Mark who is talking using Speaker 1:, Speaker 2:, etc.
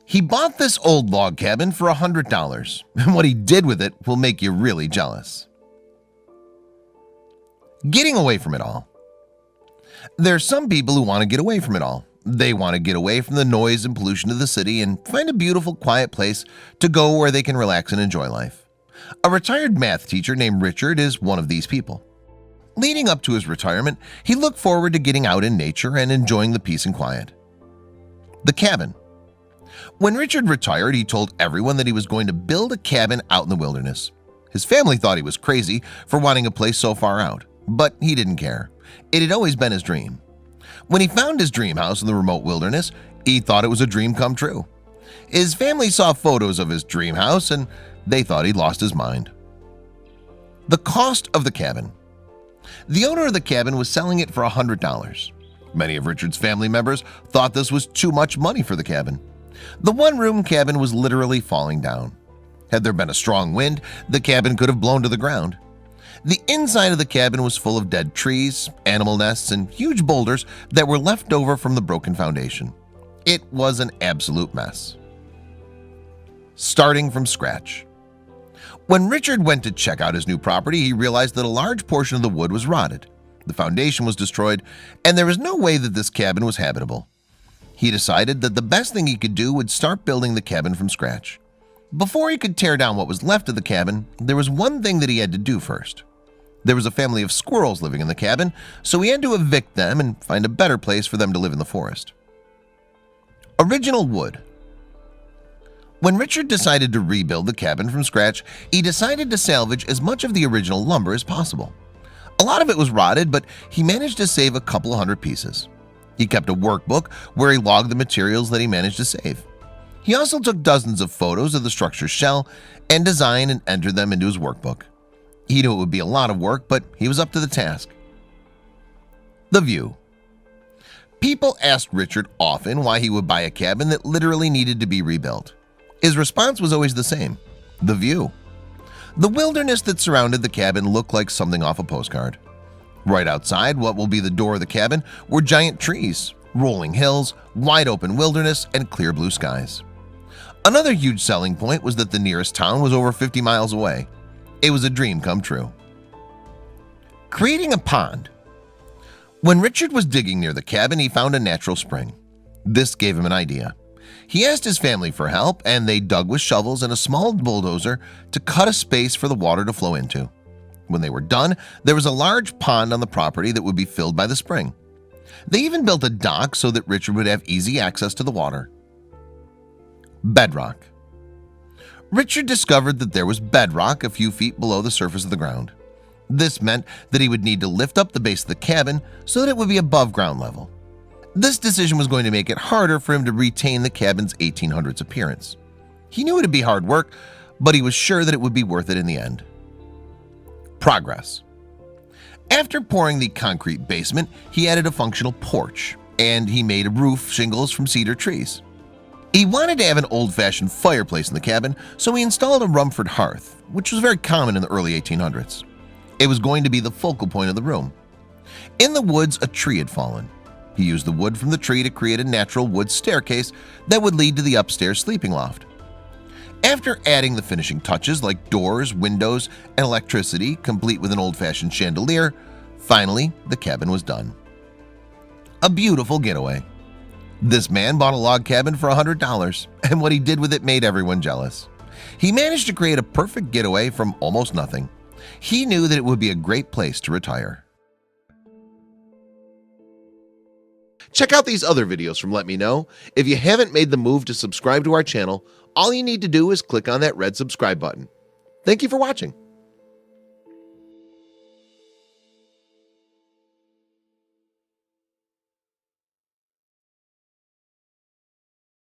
Speaker 1: He bought this old log cabin for $100, and what he did with it will make you really jealous. Getting away from it all. There are some people who want to get away from it all. They want to get away from the noise and pollution of the city and find a beautiful, quiet place to go where they can relax and enjoy life. A retired math teacher named Richard is one of these people. Leading up to his retirement, he looked forward to getting out in nature and enjoying the peace and quiet. The cabin. When Richard retired, he told everyone that he was going to build a cabin out in the wilderness. His family thought he was crazy for wanting a place so far out, but he didn't care. It had always been his dream. When he found his dream house in the remote wilderness, he thought it was a dream come true. His family saw photos of his dream house and they thought he'd lost his mind. The cost of the cabin. The owner of the cabin was selling it for $100. Many of Richard's family members thought this was too much money for the cabin. The one-room cabin was literally falling down. Had there been a strong wind, the cabin could have blown to the ground. The inside of the cabin was full of dead trees, animal nests, and huge boulders that were left over from the broken foundation. It was an absolute mess. Starting from scratch. When Richard went to check out his new property, he realized that a large portion of the wood was rotted. The foundation was destroyed, and there was no way that this cabin was habitable. He decided that the best thing he could do would start building the cabin from scratch. Before he could tear down what was left of the cabin, there was one thing that he had to do first. There was a family of squirrels living in the cabin, so he had to evict them and find a better place for them to live in the forest. Original wood. When Richard decided to rebuild the cabin from scratch, he decided to salvage as much of the original lumber as possible. A lot of it was rotted, but he managed to save a couple of hundred pieces. He kept a workbook where he logged the materials that he managed to save. He also took dozens of photos of the structure's shell and design and entered them into his workbook. He knew it would be a lot of work, but he was up to the task. The view. People asked Richard often why he would buy a cabin that literally needed to be rebuilt. His response was always the same: the view. The wilderness that surrounded the cabin looked like something off a postcard. Right outside what will be the door of the cabin were giant trees, rolling hills, wide open wilderness, and clear blue skies. Another huge selling point was that the nearest town was over 50 miles away. It was a dream come true. Creating a pond. When Richard was digging near the cabin, he found a natural spring. This gave him an idea. He asked his family for help, and they dug with shovels and a small bulldozer to cut a space for the water to flow into. When they were done, there was a large pond on the property that would be filled by the spring. They even built a dock so that Richard would have easy access to the water. Bedrock. Richard discovered that there was bedrock a few feet below the surface of the ground. This meant that he would need to lift up the base of the cabin so that it would be above ground level. This decision was going to make it harder for him to retain the cabin's 1800s appearance. He knew it would be hard work, but he was sure that it would be worth it in the end. Progress. After pouring the concrete basement, he added a functional porch, and he made roof shingles from cedar trees. He wanted to have an old-fashioned fireplace in the cabin, so he installed a Rumford hearth, which was very common in the early 1800s. It was going to be the focal point of the room. In the woods, a tree had fallen. He used the wood from the tree to create a natural wood staircase that would lead to the upstairs sleeping loft. After adding the finishing touches like doors, windows, and electricity, complete with an old-fashioned chandelier, finally the cabin was done. A beautiful getaway. This man bought a log cabin for $100, and what he did with it made everyone jealous. He managed to create a perfect getaway from almost nothing. He knew that it would be a great place to retire. Check out these other videos from Let Me Know. If you haven't made the move to subscribe to our channel, all you need to do is click on that red subscribe button. Thank you for watching.